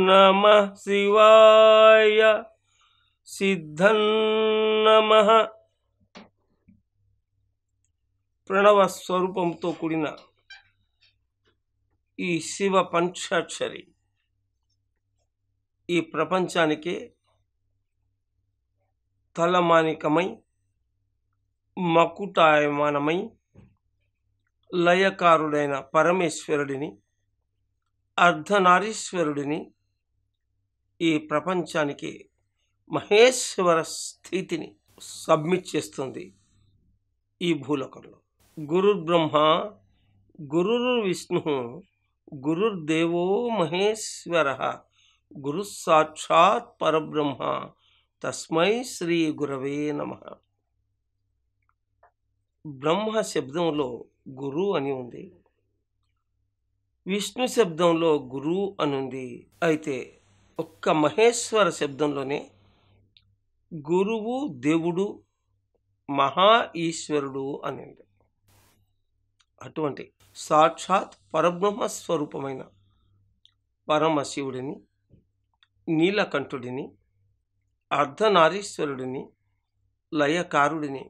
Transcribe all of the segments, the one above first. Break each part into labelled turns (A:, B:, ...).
A: నమః శివాయ సిద్ధం నమః. ప్రణవ స్వరూపంతో కూడిన ఈ శివ పంచాక్షరి ఈ ప్రపంచానికి తలమానికమై మకుటాయమానమై లయకారుడైన పరమేశ్వరుడిని, అర్ధనారీశ్వరుడిని, ఈ ప్రపంచానికి మహేశ్వర స్థితిని సబ్మిట్ చేస్తుంది ఈ భూలోకంలో. గురుర్బ్రహ్మ గురుర్విష్ణు గురుర్దేవో మహేశ్వర గురు సాక్షాత్ పరబ్రహ్మ తస్మై శ్రీ గురవే నమః. బ్రహ్మ శబ్దంలో గురు అని ఉంది, విష్ణు శబ్దంలో గురు అని ఉంది. అయితే ఒక్క మహేశ్వర శబ్దంలోనే గురువు, దేవుడు, మహా ఈశ్వరుడు అని ఉంది. అటువంటి సాక్షాత్ పరబ్రహ్మ స్వరూపమైన పరమశివుడిని, నీలకంఠుడిని, అర్ధనారీశ్వరుడిని, లయకారుడిని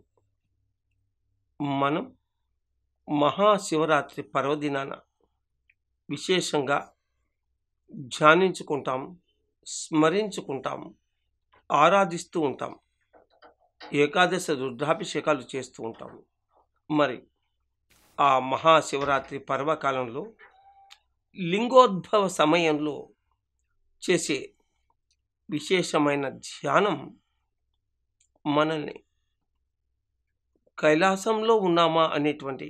A: మనం మహాశివరాత్రి పర్వదినాన విశేషంగా ధ్యానించుకుంటాం, స్మరించుకుంటాం, ఆరాధిస్తూ ఉంటాం. ఏకాదశ రుద్రాభిషేకాలు చేస్తూ ఉంటాం. మరి ఆ మహాశివరాత్రి పర్వకాలంలో లింగోద్భవ సమయంలో చేసే విశేషమైన ధ్యానం మనల్ని కైలాసంలో ఉన్నామా అనేటువంటి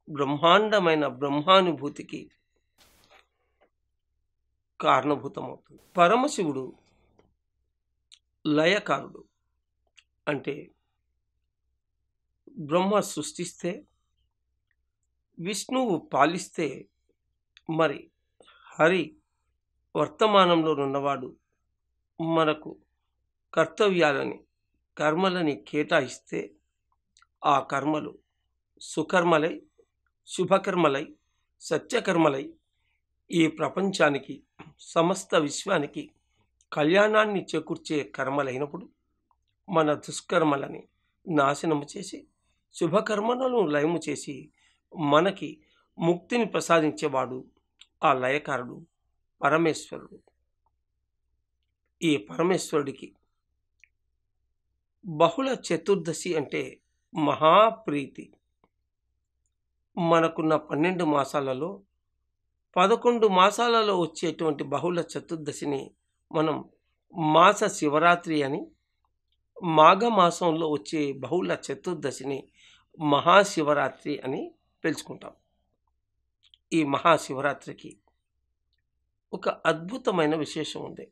A: బ్రహ్మాండమైన బ్రహ్మానుభూతికి కారణభూతమవుతుంది. పరమశివుడు లయకారుడు. అంటే బ్రహ్మ సృష్టిస్తే, విష్ణువు పాలిస్తే, మరి హరి వర్తమానంలో ఉన్నవాడు మనకు కర్తవ్యాలని, కర్మలని కేటాయిస్తే ఆ కర్మలు సుకర్మలై, శుభకర్మలై, సత్యకర్మలై ఈ ప్రపంచానికి, సమస్త విశ్వానికి కళ్యాణాన్ని చేకూర్చే కర్మలైనప్పుడు మన దుష్కర్మలని నాశనము చేసి, శుభకర్మలను లయము చేసి మనకి ముక్తిని ప్రసాదించేవాడు ఆ లయకారుడు పరమేశ్వరుడు. ఈ పరమేశ్వరుడికి బహుళ చతుర్దశి అంటే మహాప్రీతి. మనకున్న 12 మాసాలలో 11 మాసాలలో వచ్చేటువంటి బహుళ చతుర్దశిని మనం మాస శివరాత్రి అని, మాఘమాసంలో వచ్చే బహుళ చతుర్దశిని మహాశివరాత్రి అని పిలుచుకుంటాం. ఈ మహాశివరాత్రికి ఒక అద్భుతమైన విశేషం ఉంది.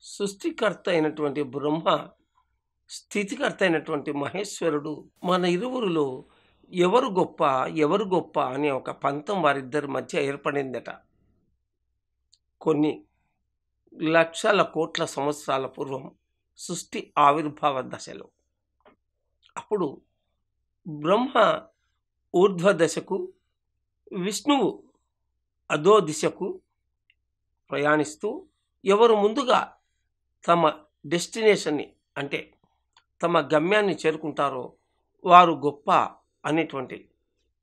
A: సృష్టికర్త అయినటువంటి బ్రహ్మ, స్థితికర్త అయినటువంటి మహేశ్వరుడు మన ఇరువురిలో ఎవరు గొప్ప ఎవరు గొప్ప అనే ఒక పంతం వారిద్దరి మధ్య ఏర్పడిందట. కొన్ని లక్షల కోట్ల సంవత్సరాల పూర్వం సృష్టి ఆవిర్భావ దశలో. అప్పుడు బ్రహ్మ ఊర్ధ్వ దశకు, విష్ణువు అధో దిశకు ప్రయాణిస్తూ ఎవరు ముందుగా తమ డెస్టినేషన్ని, అంటే తమ గమ్యాన్ని చేరుకుంటారో వారు గొప్ప అనేటువంటి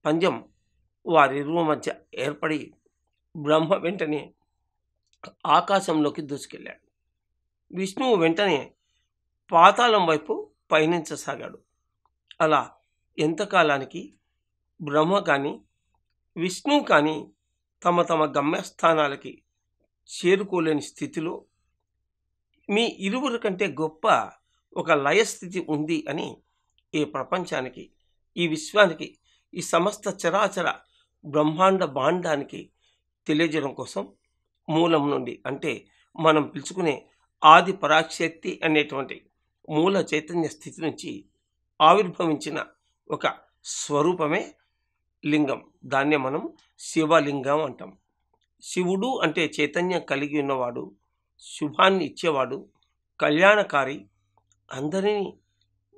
A: పంజం వారిరువు మధ్య ఏర్పడి బ్రహ్మ వెంటనే ఆకాశంలోకి దూసుకెళ్ళాడు. విష్ణువు వెంటనే పాతాళం వైపు పయనించసాగాడు. అలా ఎంతకాలానికి బ్రహ్మ కానీ విష్ణువు కానీ తమ తమ గమ్యస్థానాలకి చేరుకోలేని స్థితిలో మీ ఇరువురి కంటే గొప్ప ఒక లయస్థితి ఉంది అని ఈ ప్రపంచానికి, ఈ విశ్వానికి, ఈ సమస్త చరాచర బ్రహ్మాండ భాండానికి తెలియజేయడం కోసం మూలం నుండి, అంటే మనం పిలుచుకునే ఆది పరాశక్తి అనేటువంటి మూల చైతన్య స్థితి నుంచి ఆవిర్భవించిన ఒక స్వరూపమే లింగం. దాన్నే మనం శివలింగం అంటాం. శివుడు అంటే చైతన్యం కలిగి ఉన్నవాడు, శుభాన్ని ఇచ్చేవాడు, కళ్యాణకారి, అందరినీ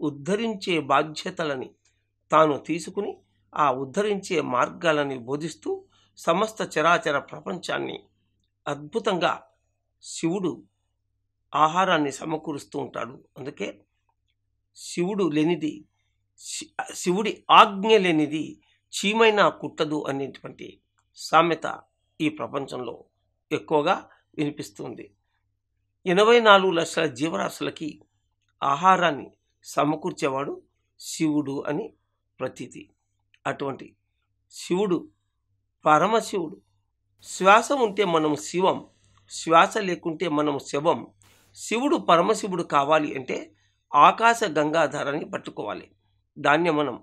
A: ఉద్ధరించే బాధ్యతలని తాను తీసుకుని ఆ ఉద్ధరించే మార్గాలని బోధిస్తూ సమస్త చరాచర ప్రపంచాన్ని అద్భుతంగా శివుడు ఆహారాన్ని సమకూరుస్తూ ఉంటాడు. అందుకే శివుడు లేనిది శివుడి ఆజ్ఞ లేనిది చీమైనా కుట్టదు అనేటువంటి సామెత ఈ ప్రపంచంలో ఎక్కువగా వినిపిస్తుంది. 84 లక్షల జీవరాశులకి ఆహారాన్ని సమకూర్చేవాడు శివుడు అని ప్రతీతి. అటువంటి శివుడు పరమశివుడు. శ్వాస ఉంటే మనం శివం, శ్వాస లేకుంటే మనం శవం. శివుడు పరమశివుడు కావాలి అంటే ఆకాశ గంగాధారాన్ని పట్టుకోవాలి. దాన్ని మనం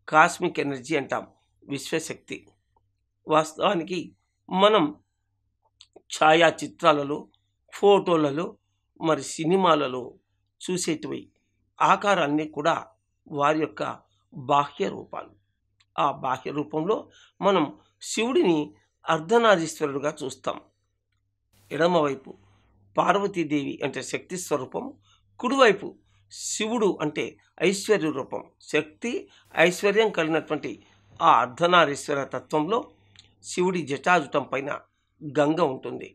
A: కాస్మిక్ ఎనర్జీ అంటాం, విశ్వశక్తి. వాస్తవానికి మనం ఛాయాచిత్రాలలో, ఫోటోలలో, మరి సినిమాలలో చూసేటివి ఆకారాన్ని కూడా వారి యొక్క బాహ్య రూపాలు. ఆ బాహ్య రూపంలో మనం శివుడిని అర్ధనారీశ్వరుడుగా చూస్తాం. ఎడమవైపు పార్వతీదేవి అంటే శక్తి స్వరూపం, కుడివైపు శివుడు అంటే ఐశ్వర్య రూపం. శక్తి ఐశ్వర్యం కలిగినటువంటి ఆ అర్ధనారీశ్వర తత్వంలో శివుడి జటాజుటం పైన గంగ ఉంటుంది,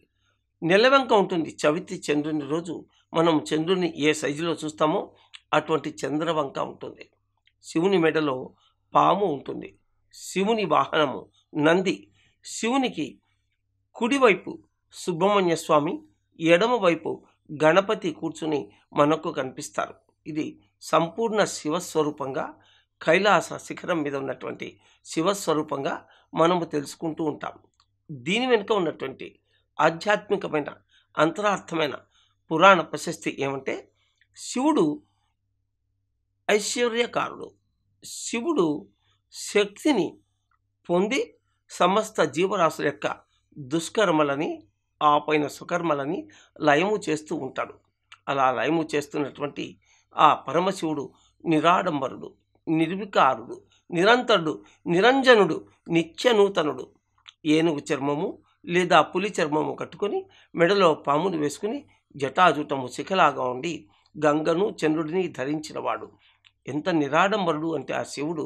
A: నెలవంక ఉంటుంది. చవితి చంద్రుని రోజు మనం చంద్రుని ఏ సైజులో చూస్తామో అటువంటి చంద్రవంక ఉంటుంది. శివుని మెడలో పాము ఉంటుంది. శివుని వాహనము నంది. శివునికి కుడివైపు సుబ్రహ్మణ్య స్వామి, ఎడమవైపు గణపతి కూర్చుని మనకు కనిపిస్తారు. ఇది సంపూర్ణ శివస్వరూపంగా, కైలాస శిఖరం మీద ఉన్నటువంటి శివస్వరూపంగా మనము తెలుసుకుంటూ ఉంటాం. దీని వెనుక ఉన్నటువంటి ఆధ్యాత్మికమైన అంతరార్థమైన పురాణ ప్రశస్తి ఏమంటే, శివుడు ఐశ్వర్యకారుడు. శివుడు శక్తిని పొంది సమస్త జీవరాశుల యొక్క దుష్కర్మలని, ఆ పైన సుకర్మలని లయము చేస్తూ ఉంటాడు. అలా లయము చేస్తున్నటువంటి ఆ పరమశివుడు నిరాడంబరుడు, నిర్వికారుడు, నిరంతరుడు, నిరంజనుడు, నిత్యనూతనుడు. ఏనుగు చర్మము లేదా పులి చర్మము కట్టుకొని మెడలో పామును వేసుకుని జటాజుటము శిఖలాగా ఉండి గంగను చంద్రుడిని ధరించినవాడు. ఎంత నిరాడంబరుడు అంటే ఆ శివుడు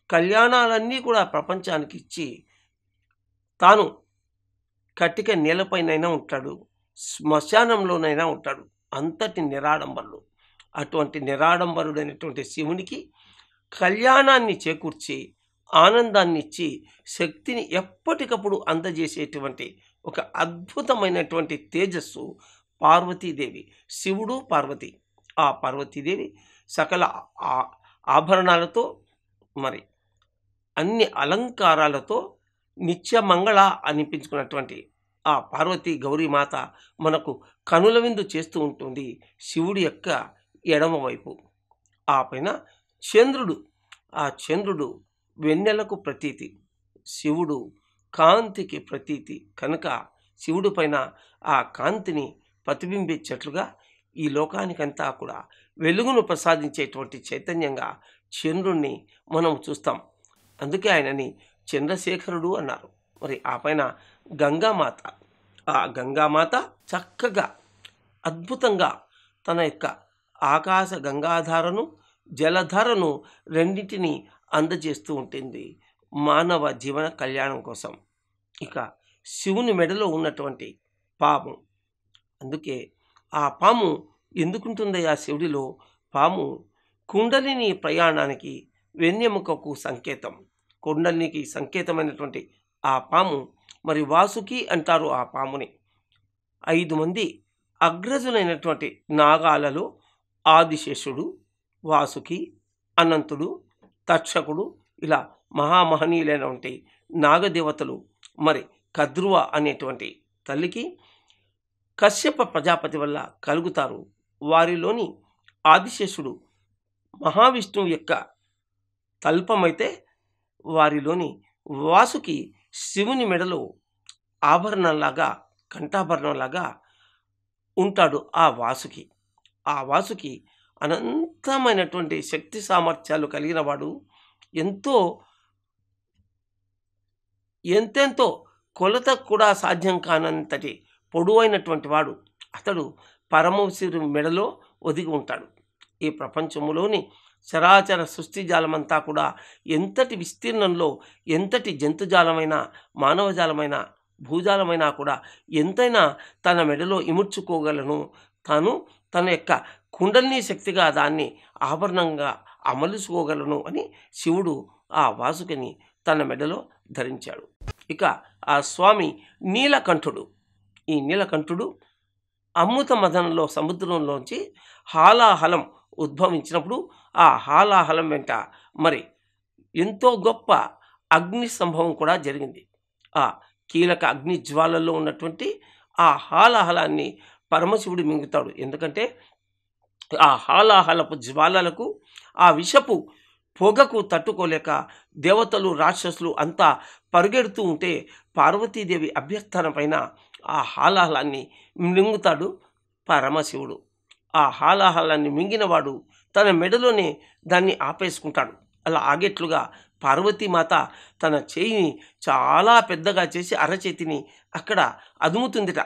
A: కళ్యాణాలన్నీ కూడా ప్రపంచానికి ఇచ్చి తాను కట్టిక నేలపైనైనా ఉంటాడు, శ్మశానంలోనైనా ఉంటాడు. అంతటి నిరాడంబరుడు. అటువంటి నిరాడంబరుడైనటువంటి శివునికి కళ్యాణాన్ని చేకూర్చి ఆనందాన్ని ఇచ్చి శక్తిని ఎప్పటికప్పుడు అందజేసేటువంటి ఒక అద్భుతమైనటువంటి తేజస్సు పార్వతీదేవి. శివుడు పార్వతి. ఆ పార్వతీదేవి సకల ఆభరణాలతో, మరి అన్ని అలంకారాలతో నిత్యమంగళ అనిపించుకున్నటువంటి ఆ పార్వతీ గౌరీమాత మనకు కనుల విందు చేస్తూ ఉంటుంది శివుడి యొక్క ఎడమవైపు. ఆ పైన చంద్రుడు. ఆ చంద్రుడు వెన్నెలకు ప్రతీతి, శివుడు కాంతికి ప్రతీతి. కనుక శివుడి పైన ఆ కాంతిని ప్రతిబింబించేట్లుగా ఈ లోకానికంతా కూడా వెలుగును ప్రసాదించేటువంటి చైతన్యంగా చంద్రుణ్ణి మనం చూస్తాం. అందుకే ఆయనని చంద్రశేఖరుడు అన్నారు. మరి ఆ పైన గంగామాత. ఆ గంగామాత చక్కగా అద్భుతంగా తన యొక్క ఆకాశ గంగాధారను, జలధారను రెండింటినీ అందజేస్తూ ఉంటుంది మానవ జీవన కళ్యాణం కోసం. ఇక శివుని మెడలో ఉన్నటువంటి పాము. అందుకే ఆ పాము ఎందుకుంటుంది ఆ శివుడిలో? పాము కుండలిని ప్రయాణానికి, వెన్నెముకకు సంకేతం. కుండలినికి సంకేతమైనటువంటి ఆ పాము మరి వాసుకి అంటారు ఆ పాముని. 5 మంది అగ్రజులైనటువంటి నాగాలలో ఆదిశేషుడు, వాసుకి, అనంతుడు, తక్షకుడు, ఇలా మహామహనీయులైనటువంటి నాగదేవతలు మరి కద్రువ అనేటువంటి తల్లికి కశ్యప ప్రజాపతి వల్ల కలుగుతారు. వారిలోని ఆదిశేషుడు మహావిష్ణువు యొక్క తల్పమైతే వారిలోని వాసుకి శివుని మెడలో ఆభరణంలాగా, కంఠాభరణంలాగా ఉంటాడు. ఆ వాసుకి అనంతమైనటువంటి శక్తి సామర్థ్యాలు కలిగిన వాడు. ఎంతెంతో కొలత కూడా సాధ్యం కానంతటి పొడవైనటువంటి వాడు. అతడు పరమశివుడి మెడలో ఒదిగి ఉంటాడు. ఈ ప్రపంచంలోని చరాచర సృష్టి జాలమంతా కూడా ఎంతటి విస్తీర్ణంలో ఎంతటి జంతుజాలమైనా మానవజాలమైనా భూజాలమైనా కూడా ఎంతైనా తన మెడలో ఇముడ్చుకోగలను. తాను తన యొక్క కుండలిని శక్తిగా దాన్ని ఆభరణంగా అమలుచుకోగలను అని శివుడు ఆ వాసుకిని తన మెడలో ధరించాడు. ఇక ఆ స్వామి నీలకంఠుడు. ఈ నీలకంఠుడు అమృత మదనంలో సముద్రంలోంచి హాలాహలం ఉద్భవించినప్పుడు ఆ హాలాహలం వెంట మరి ఎంతో గొప్ప అగ్ని సంభవం కూడా జరిగింది. ఆ కీలక అగ్ని జ్వాలల్లో ఉన్నటువంటి ఆ హాలాహలాన్ని పరమశివుడు మింగుతాడు. ఎందుకంటే ఆ హాలాహలపు జ్వాలలకు ఆ విషపు పొగకు తట్టుకోలేక దేవతలు రాక్షసులు అంతా పరుగెడుతూ ఉంటే పార్వతీదేవి అభ్యర్థన పైన ఆ హాలాహలాన్ని మింగుతాడు పరమశివుడు. ఆ హాలాహలాన్ని మింగినవాడు తన మెడలోనే దాన్ని ఆపేసుకుంటాడు. అలా ఆగేట్లుగా పార్వతీమాత తన చేయిని చాలా పెద్దగా చేసి అరచేతిని అక్కడ అదుముతుందిట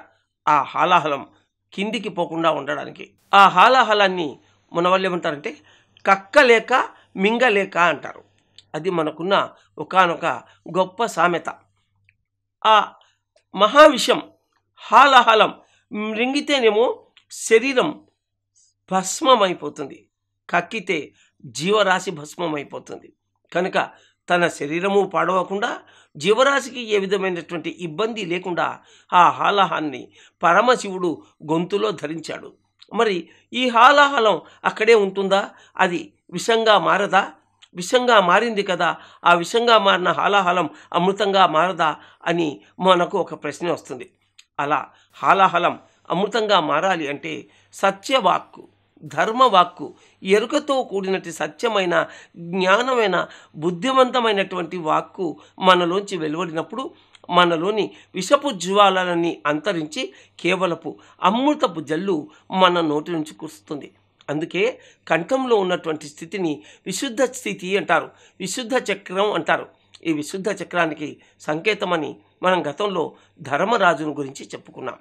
A: ఆ హాలాహలం కిందికి పోకుండా ఉండడానికి. ఆ హాలాహలాన్ని మన వాళ్ళు ఏమంటారంటే కక్కలేక మింగలేక అంటారు. అది మనకున్న ఒకానొక గొప్ప సామెత. ఆ మహావిషం హాలాహలం మృంగితేనేమో శరీరం భస్మమైపోతుంది, కక్కితే జీవరాశి భస్మమైపోతుంది. కనుక తన శరీరము పాడవకుండా జీవరాశికి ఏ విధమైనటువంటి ఇబ్బంది లేకుండా ఆ హాలాహాన్ని పరమశివుడు గొంతులో ధరించాడు. మరి ఈ హాలాహలం అక్కడే ఉంటుందా? అది విషంగా మారదా? విషంగా మారింది కదా, ఆ విషంగా మారిన హాలాహలం అమృతంగా మారదా అని మనకు ఒక ప్రశ్న వస్తుంది. అలా హాలాహలం అమృతంగా మారాలి అంటే సత్యవాక్కు, ధర్మవాక్కు, ఎరుకతో కూడినటి సత్యమైన జ్ఞానమైన బుద్ధివంతమైనటువంటి వాక్కు మనలోంచి వెలువడినప్పుడు మనలోని విషపు జ్వాలన్నీ అంతరించి కేవలపు అమృతపు జల్లు మన నోటి నుంచి కురుస్తుంది. అందుకే కంఠంలో ఉన్నటువంటి స్థితిని విశుద్ధ స్థితి అంటారు, విశుద్ధ చక్రం అంటారు. ఈ విశుద్ధ చక్రానికి సంకేతమని మనం గతంలో ధర్మరాజును గురించి చెప్పుకున్నాం.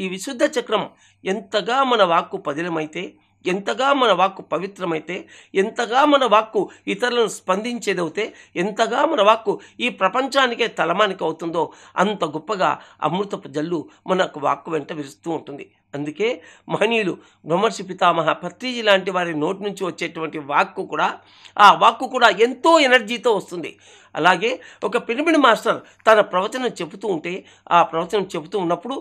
A: ఈ విశుద్ధ చక్రం ఎంతగా మన వాక్కు పదిలమైతే, ఎంతగా మన వాక్కు పవిత్రమైతే, ఎంతగా మన వాక్కు ఇతరులను స్పందించేదవుతే, ఎంతగా మన వాక్కు ఈ ప్రపంచానికే తలమానిక అవుతుందో అంత గొప్పగా అమృతపు జల్లు మనకు వాక్కు వెంట విరుస్తూ ఉంటుంది. అందుకే మహనీయులు బ్రహ్మర్షి పితామహ పత్రిజీ లాంటి వారి నోటి నుంచి వచ్చేటువంటి వాక్కు కూడా, ఆ వాక్కు కూడా ఎంతో ఎనర్జీతో వస్తుంది. అలాగే ఒక పిరమిడ్ మాస్టర్ తన ప్రవచనం చెబుతూ ఉంటే, ఆ ప్రవచనం చెబుతూ ఉన్నప్పుడు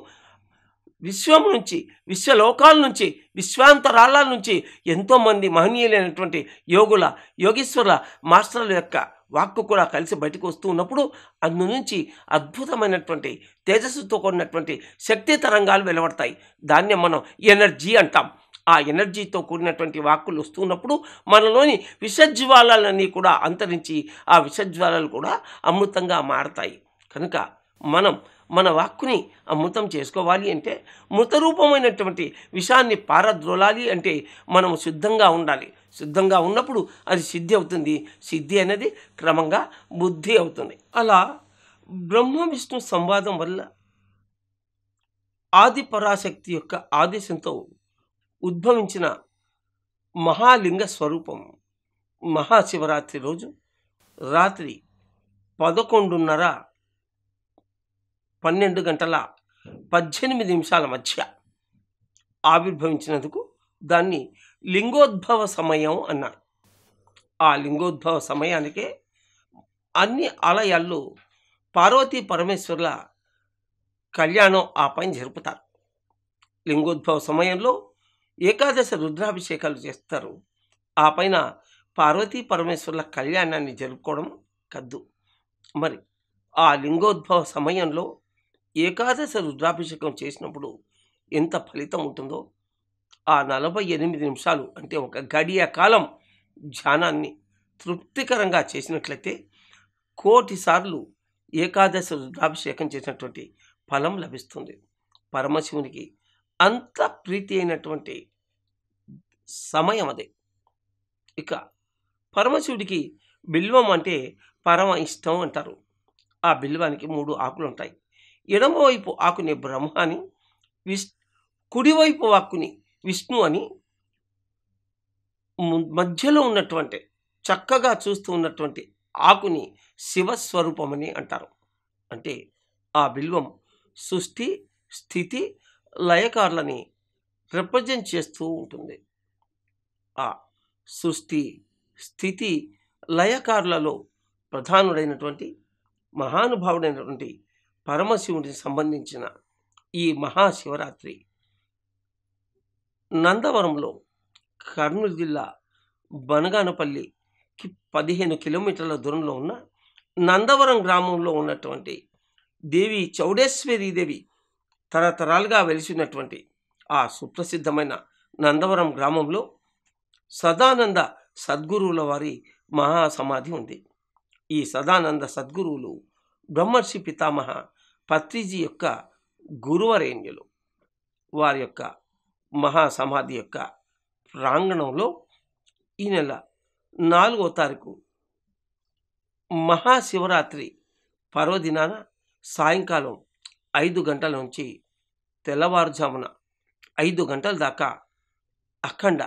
A: విశ్వం నుంచి, విశ్వలోకాల నుంచి, విశ్వాంతరాళాల నుంచి ఎంతోమంది మహనీయులైనటువంటి యోగుల, యోగీశ్వరుల, మాస్టర్ల యొక్క వాక్కు కూడా కలిసి బయటకు వస్తూ ఉన్నప్పుడు అందు నుంచి అద్భుతమైనటువంటి తేజస్సుతో కూడినటువంటి శక్తి తరంగాలు వెలువడతాయి. దాన్నే మనం ఎనర్జీ అంటాం. ఆ ఎనర్జీతో కూడినటువంటి వాక్కులు వస్తున్నప్పుడు మనలోని విషజ్వాలన్నీ కూడా అంతరించి ఆ విషజ్వాలలు కూడా అమృతంగా మారతాయి. కనుక మనం మన వాక్కుని అమృతం చేసుకోవాలి అంటే, మృతరూపమైనటువంటి విషాన్ని పారద్రోలాలి అంటే మనం శుద్ధంగా ఉండాలి. శుద్ధంగా ఉన్నప్పుడు అది సిద్ధి అవుతుంది. సిద్ధి అనేది క్రమంగా బుద్ధి అవుతుంది. అలా బ్రహ్మ విష్ణు సంవాదం వల్ల ఆది పరాశక్తి యొక్క ఆదేశంతో ఉద్భవించిన మహాలింగ స్వరూపం మహాశివరాత్రి రోజు రాత్రి 11:12 మధ్య ఆవిర్భవించినందుకు దాన్ని లింగోద్భవ సమయం అన్నారు. ఆ లింగోద్భవ సమయానికే అన్ని ఆలయాల్లో పార్వతీ పరమేశ్వరుల కళ్యాణం ఆ పైన జరుపుతారు. లింగోద్భవ సమయంలో ఏకాదశ రుద్రాభిషేకాలు చేస్తారు. ఆ పైన పార్వతీ పరమేశ్వరుల కళ్యాణాన్ని జరుపుకోవడం కద్దు. మరి ఆ లింగోద్భవ సమయంలో ఏకాదశ రుద్రాభిషేకం చేసినప్పుడు ఎంత ఫలితం ఉంటుందో, ఆ 48 నిమిషాలు అంటే ఒక గడియ కాలం ధ్యానాన్ని తృప్తికరంగా చేసినట్లయితే 1,000,000 సార్లు ఏకాదశ రుద్రాభిషేకం చేసినటువంటి ఫలం లభిస్తుంది. పరమశివునికి అంత ప్రీతి అయినటువంటి సమయం అదే. ఇక పరమశివుడికి బిల్వం అంటే పరమ ఇష్టం అంటారు. ఆ బిల్వానికి 3 ఆకులు ఉంటాయి. ఎడమవైపు ఆకుని బ్రహ్మ అని, కుడివైపు ఆకుని విష్ణు అని మధ్యలో ఉన్నటువంటి చక్కగా చూస్తూ ఉన్నటువంటి ఆకుని శివస్వరూపమని అంటారు. అంటే ఆ బిల్వం సృష్టి, స్థితి, లయకారులని రిప్రజెంట్ చేస్తూ ఉంటుంది. ఆ సృష్టి, స్థితి, లయకారులలో ప్రధానుడైనటువంటి మహానుభావుడైనటువంటి పరమశివుడికి సంబంధించిన ఈ మహాశివరాత్రి నందవరంలో కర్నూలు జిల్లా బనగానపల్లికి 15 కిలోమీటర్ల దూరంలో ఉన్న నందవరం గ్రామంలో ఉన్నటువంటి దేవి చౌడేశ్వరీ దేవి తరతరాలుగా వెలిసినటువంటి ఆ సుప్రసిద్ధమైన నందవరం గ్రామంలో సదానంద సద్గురువుల వారి మహాసమాధి ఉంది. ఈ సదానంద సద్గురువులు బ్రహ్మర్షి పితామహ పత్రిజీ యొక్క గురువరేణ్యులు. వారి యొక్క మహాసమాధి యొక్క ప్రాంగణంలో ఈ నెల 4వ తారీఖు మహాశివరాత్రి పర్వదినాన సాయంకాలం 5 గంటల నుంచి తెల్లవారుజామున 5 గంటల దాకా అఖండ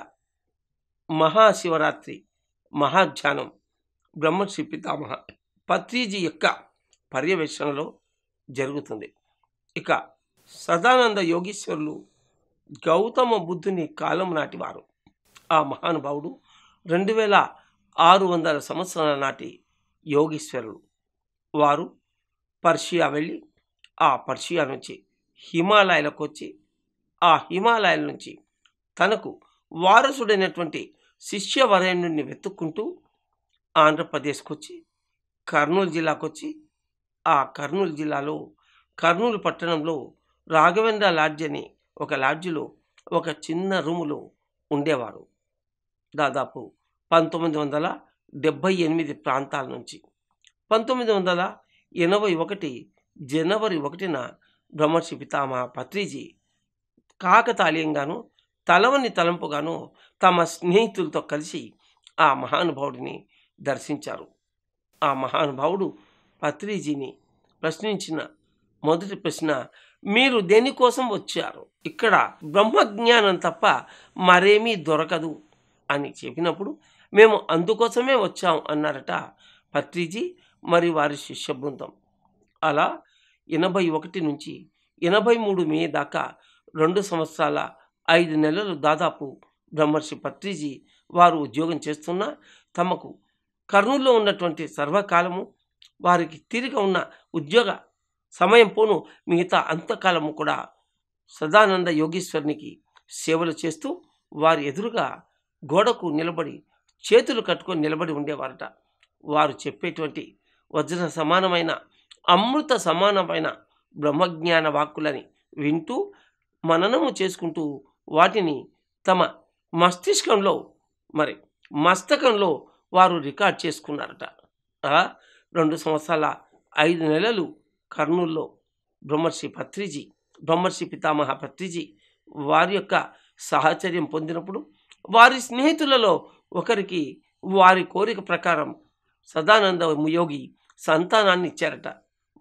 A: మహాశివరాత్రి మహాధ్యానం బ్రహ్మర్షి పితామహ పత్రిజీ యొక్క పర్యవేక్షణలో జరుగుతుంది. ఇక సదానంద యోగీశ్వరులు గౌతమ బుద్ధుని కాలం నాటివారు. ఆ మహానుభావుడు 2600 సంవత్సరాల నాటి యోగీశ్వరులు. వారు పర్షియా వెళ్ళి ఆ పర్షియా నుంచి హిమాలయాలకు వచ్చి ఆ హిమాలయాల నుంచి తనకు వారసుడైనటువంటి శిష్యవరేణ్యుడిని వెతుక్కుంటూ ఆంధ్రప్రదేశ్కి వచ్చి కర్నూలు జిల్లాకు వచ్చి ఆ కర్నూలు జిల్లాలో కర్నూలు పట్టణంలో రాఘవేంద్ర లాడ్జ్ అని ఒక లాడ్జిలో ఒక చిన్న రూములో ఉండేవారు. దాదాపు 1978 ప్రాంతాల నుంచి 1981 జనవరి 1న బ్రహ్మర్షి పితామహ పత్రిజీ కాకతాళీయంగాను తలవని తలంపుగాను తమ స్నేహితులతో కలిసి ఆ మహానుభావుడిని దర్శించారు. ఆ మహానుభావుడు పత్రిజీని ప్రశ్నించిన మొదటి ప్రశ్న, మీరు దేనికోసం వచ్చారు? ఇక్కడ బ్రహ్మజ్ఞానం తప్ప మరేమీ దొరకదు అని చెప్పినప్పుడు, మేము అందుకోసమే వచ్చాం అన్నారట పత్రిజీ మరి వారి శిష్య బృందం. అలా 81 నుంచి 83 మే దాకా 2 సంవత్సరాల 5 నెలలు దాదాపు బ్రహ్మర్షి పత్రిజీ వారు ఉద్యోగం చేస్తున్నా తమకు కర్నూలులో ఉన్నటువంటి సర్వకాలము వారికి తిరిగి ఉన్న ఉద్యోగ సమయం పోను మిగతా అంతకాలము కూడా సదానంద యోగీశ్వరునికి సేవలు చేస్తూ వారి ఎదురుగా గోడకు నిలబడి చేతులు కట్టుకొని నిలబడి ఉండేవారట. వారు చెప్పేటువంటి వజ్ర సమానమైన అమృత సమానమైన బ్రహ్మజ్ఞాన వాక్కులని వింటూ మననము చేసుకుంటూ వాటిని తమ మస్తిష్కంలో మస్తకంలో వారు రికార్డ్ చేసుకున్నారట. 2 సంవత్సరాల 5 నెలలు కర్నూలులో బ్రహ్మర్షి పితామహ పత్రిజీ వారి యొక్క సాహచర్యం పొందినప్పుడు వారి స్నేహితులలో ఒకరికి వారి కోరిక ప్రకారం సదానంద యోగి సంతానాన్ని ఇచ్చారట,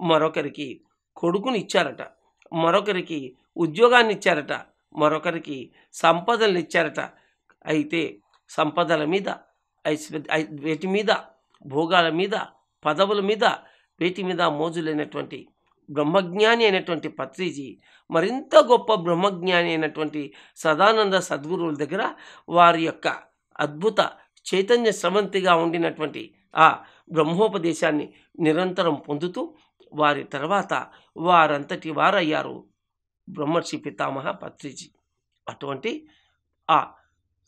A: మరొకరికి కొడుకుని ఇచ్చారట, మరొకరికి ఉద్యోగాన్ని ఇచ్చారట, మరొకరికి సంపదలు ఇచ్చారట. అయితే సంపదల మీద వేటి మీద భోగాల మీద పదవుల మీద వేటి మీద మోజులైనటువంటి బ్రహ్మజ్ఞాని అయినటువంటి పత్రిజీ మరింత గొప్ప బ్రహ్మజ్ఞాని అయినటువంటి సదానంద సద్గురువుల దగ్గర వారి యొక్క అద్భుత చైతన్య స్రవంతిగా ఉండినటువంటి ఆ బ్రహ్మోపదేశాన్ని నిరంతరం పొందుతూ వారి తర్వాత వారంతటి వారయ్యారు బ్రహ్మర్షి పితామహ పత్రిజీ. అటువంటి ఆ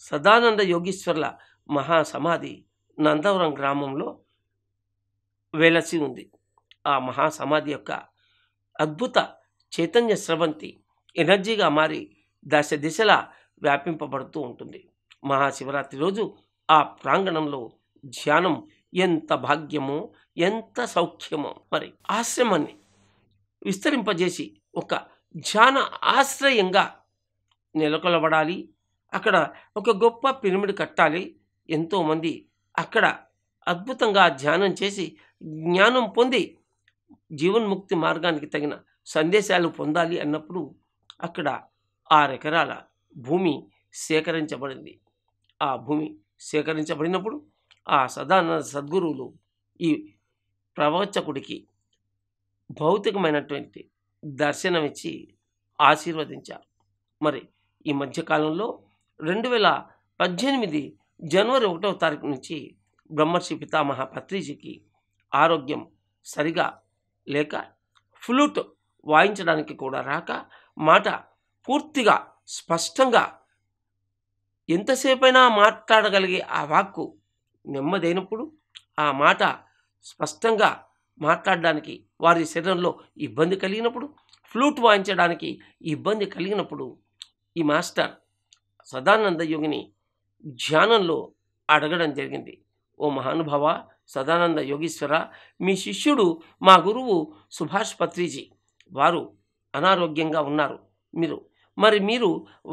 A: సదానంద యోగీశ్వర్ల మహాసమాధి నందవరం గ్రామంలో వెలసి ఉంది. ఆ మహాసమాధి యొక్క అద్భుత చైతన్య స్రవంతి ఎనర్జీగా మారి దశ దిశలా వ్యాపింపబడుతూ ఉంటుంది. మహాశివరాత్రి రోజు ఆ ప్రాంగణంలో ధ్యానం ఎంత భాగ్యమో ఎంత సౌఖ్యమో. మరి ఆశ్రమాన్ని విస్తరింపజేసి ఒక ధ్యాన ఆశ్రయంగా నెలకొలబడాలి. అక్కడ ఒక గొప్ప పిరమిడ్ కట్టాలి. ఎంతోమంది అక్కడ అద్భుతంగా ధ్యానం చేసి జ్ఞానం పొంది జీవన్ముక్తి మార్గానికి తగిన సందేశాలు పొందాలి అన్నప్పుడు అక్కడ 6 ఎకరాల భూమి సేకరించబడింది. ఆ భూమి సేకరించబడినప్పుడు ఆ సదానంద సద్గురువులు ఈ ప్రవచకుడికి భౌతికమైనటువంటి దర్శనమిచ్చి ఆశీర్వదించారు. మరి ఈ మధ్యకాలంలో 2018 జనవరి 1వ తారీఖు నుంచి బ్రహ్మర్షి పితామహ పత్రిజీకి ఆరోగ్యం సరిగా లేక ఫ్లూట్ వాయించడానికి కూడా రాక మాట పూర్తిగా స్పష్టంగా ఎంతసేపైనా మాట్లాడగలిగే ఆ వాక్కు నెమ్మదైనప్పుడు ఆ మాట స్పష్టంగా మాట్లాడడానికి వారి శరీరంలో ఇబ్బంది కలిగినప్పుడు, ఫ్లూట్ వాయించడానికి ఇబ్బంది కలిగినప్పుడు ఈ మాస్టర్ సదానంద యోగిని ధ్యానంలో అడగడం జరిగింది. ఓ మహానుభావ సదానంద యోగీశ్వర, మీ శిష్యుడు మా గురువు సుభాష్ పత్రిజీ వారు అనారోగ్యంగా ఉన్నారు. మీరు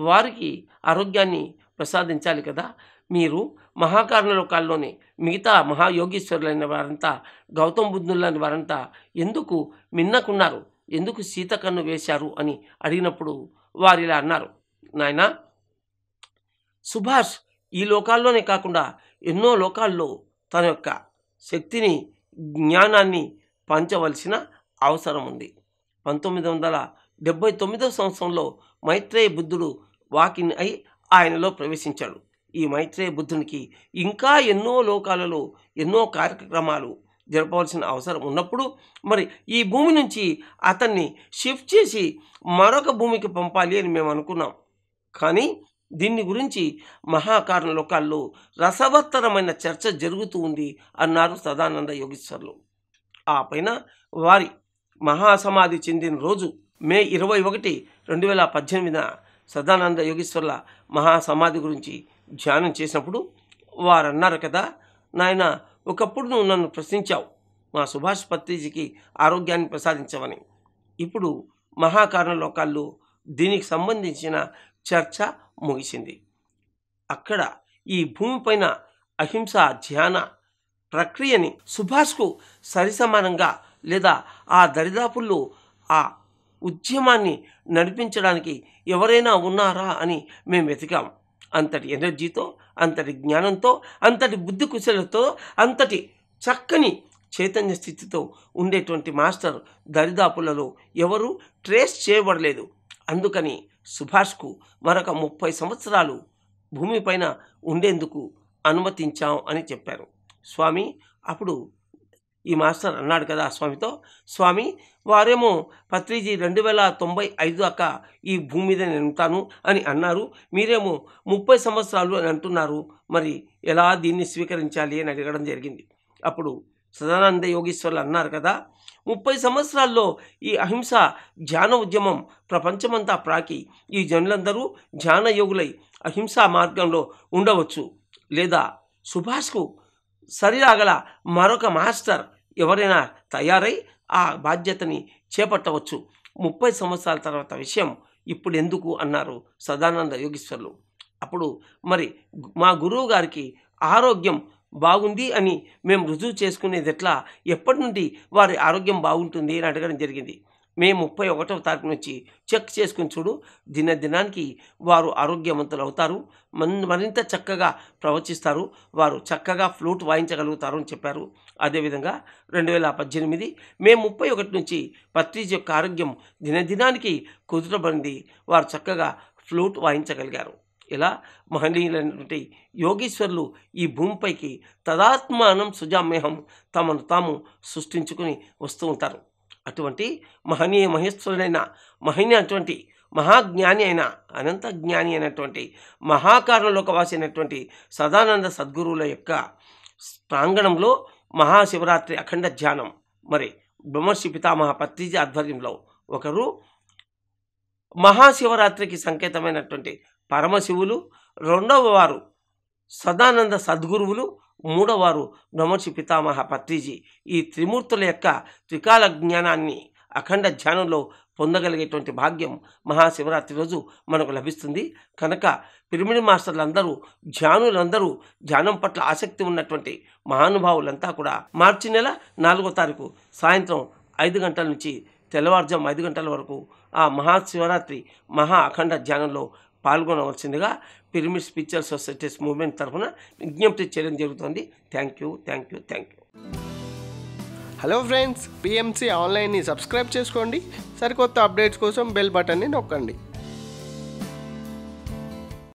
A: వారికి ఆరోగ్యాన్ని ప్రసాదించాలి కదా. మీరు మహాకారణ లోకాల్లోని మిగతా మహాయోగీశ్వరులైన వారంతా, గౌతమ బుద్ధులని వారంతా ఎందుకు మిన్నకున్నారు, ఎందుకు సీత కన్ను వేశారు అని అడిగినప్పుడు వారు ఇలా అన్నారు. నాయనా, సుభాష్ ఈ లోకాల్లోనే కాకుండా ఎన్నో లోకాల్లో తన యొక్క శక్తిని, జ్ఞానాన్ని పంచవలసిన అవసరం ఉంది. 1979వ సంవత్సరంలో మైత్రేయ బుద్ధుడు వాకిన్ అయి ఆయనలో ప్రవేశించాడు. ఈ మైత్రేయ బుద్ధునికి ఇంకా ఎన్నో లోకాలలో ఎన్నో కార్యక్రమాలు జరపవలసిన అవసరం ఉన్నప్పుడు మరి ఈ భూమి నుంచి అతన్ని షిఫ్ట్ చేసి మరొక భూమికి పంపాలి అని మేము అనుకున్నాం. కానీ దీన్ని గురించి మహాకారణ లోకాల్లో రసవత్తరమైన చర్చ జరుగుతూ ఉంది అన్నారు సదానంద యోగీశ్వర్లు. ఆ పైన వారి మహాసమాధి చెందిన రోజు మే 21, 2018 సదానంద యోగీశ్వర్ల మహాసమాధి గురించి ధ్యానం చేసినప్పుడు వారు అన్నారు కదా, నాయన, ఒకప్పుడు నువ్వు నన్ను ప్రశ్నించావు మా సుభాష్ పత్రిజీకి ఆరోగ్యాన్ని ప్రసాదించమని. ఇప్పుడు మహాకారణ లోకాల్లో దీనికి సంబంధించిన చర్చ ముగిసింది. అక్కడ ఈ భూమిపైన అహింస ధ్యాన ప్రక్రియని సుభాష్కు సరిసమానంగా లేదా ఆ దరిదాపుల్లో ఆ ఉద్యమాన్ని నడిపించడానికి ఎవరైనా ఉన్నారా అని మేము వెతికాం. అంతటి ఎనర్జీతో, అంతటి జ్ఞానంతో, అంతటి బుద్ధి కుశలతో, అంతటి చక్కని చైతన్య స్థితితో ఉండేటువంటి మాస్టర్ దరిదాపులలో ఎవరు ట్రేస్ చేయబడలేదు. అందుకని సుభాష్కు మరొక 30 సంవత్సరాలు భూమిపైన ఉండేందుకు అనుమతించాం అని చెప్పారు. స్వామి అప్పుడు ఈ మాస్టర్ అన్నాడు కదా స్వామితో, స్వామి వారేమో పత్రిజీ 2095 దాకా ఈ భూమి మీద నేను ఉంటాను అని అన్నారు, మీరేమో 30 సంవత్సరాలు అని అంటున్నారు, మరి ఎలా దీన్ని స్వీకరించాలి అని అడగడం జరిగింది. అప్పుడు సదానంద యోగీశ్వర్లు అన్నారు కదా, 30 సంవత్సరాల్లో ఈ అహింస ధ్యాన ఉద్యమం ప్రపంచమంతా ప్రాకి ఈ జనులందరూ ధ్యాన యోగులై అహింసా మార్గంలో ఉండవచ్చు, లేదా సుభాష్కు సరిరాగల మరొక మాస్టర్ ఎవరైనా తయారై ఆ బాధ్యతని చేపట్టవచ్చు. 30 సంవత్సరాల తర్వాత విషయం ఇప్పుడు ఎందుకు అన్నారు సదానంద యోగీశ్వర్లు. అప్పుడు మరి మా గురువు గారికి ఆరోగ్యం బాగుంది అని మేము రుజువు చేసుకునేది ఎట్లా, ఎప్పటి నుండి వారి ఆరోగ్యం బాగుంటుంది అని అడగడం జరిగింది. మేము 31వ తారీఖు నుంచి చెక్ చేసుకుని చూడు, దినానికి వారు ఆరోగ్యవంతులు అవుతారు, మరింత చక్కగా ప్రవచిస్తారు, వారు చక్కగా ఫ్లూట్ వాయించగలుగుతారు అని చెప్పారు. అదేవిధంగా 2018 మే 31 నుంచి పత్రిజీ యొక్క ఆరోగ్యం దినానికి కుదుటబడింది, వారు చక్కగా ఫ్లూట్ వాయించగలిగారు. ఇలా మహనీయులైనటువంటి యోగీశ్వర్లు ఈ భూమిపైకి తదాత్మానం సుజామ్యహం తమను తాము సృష్టించుకుని వస్తూ ఉంటారు. అటువంటి మహనీయ మహేశ్వరుడైన అటువంటి మహాజ్ఞాని అయిన అనంత జ్ఞాని అయినటువంటి మహాకారణలోకవాసి అయినటువంటి సదానంద సద్గురువుల యొక్క ప్రాంగణంలో మహాశివరాత్రి అఖండ ధ్యానం మరి బ్రహ్మర్షి పితామహ పత్రిజీ ఆధ్వర్యంలో ఒకరు మహాశివరాత్రికి సంకేతమైనటువంటి పరమశివులు, రెండవ వారు సదానంద సద్గురువులు, మూడవ వారు బ్రహ్మర్షి పితామహ పత్రిజీ. ఈ త్రిమూర్తుల యొక్క త్రికాల జ్ఞానాన్ని అఖండ ధ్యానంలో పొందగలిగేటువంటి భాగ్యం మహాశివరాత్రి రోజు మనకు లభిస్తుంది. కనుక పిరమిడ్ మాస్టర్లందరూ, ధ్యానులందరూ, ధ్యానం పట్ల ఆసక్తి ఉన్నటువంటి మహానుభావులంతా కూడా మార్చి నెల 4వ తారీఖు సాయంత్రం 5 గంటల నుంచి తెల్లవారుజాము 5 గంటల వరకు ఆ మహాశివరాత్రి మహా అఖండ ధ్యానంలో పాల్గొనవలసిందిగా పిరమిడ్స్ పిక్చర్ సొసైటీస్ మూవ్మెంట్ తరఫున విజ్ఞప్తి చేయడం జరుగుతుంది. Thank you.
B: Hello friends, PMC ఆన్లైన్ని సబ్స్క్రైబ్ చేసుకోండి. సరికొత్త అప్డేట్స్ కోసం బెల్ బటన్ని నొక్కండి.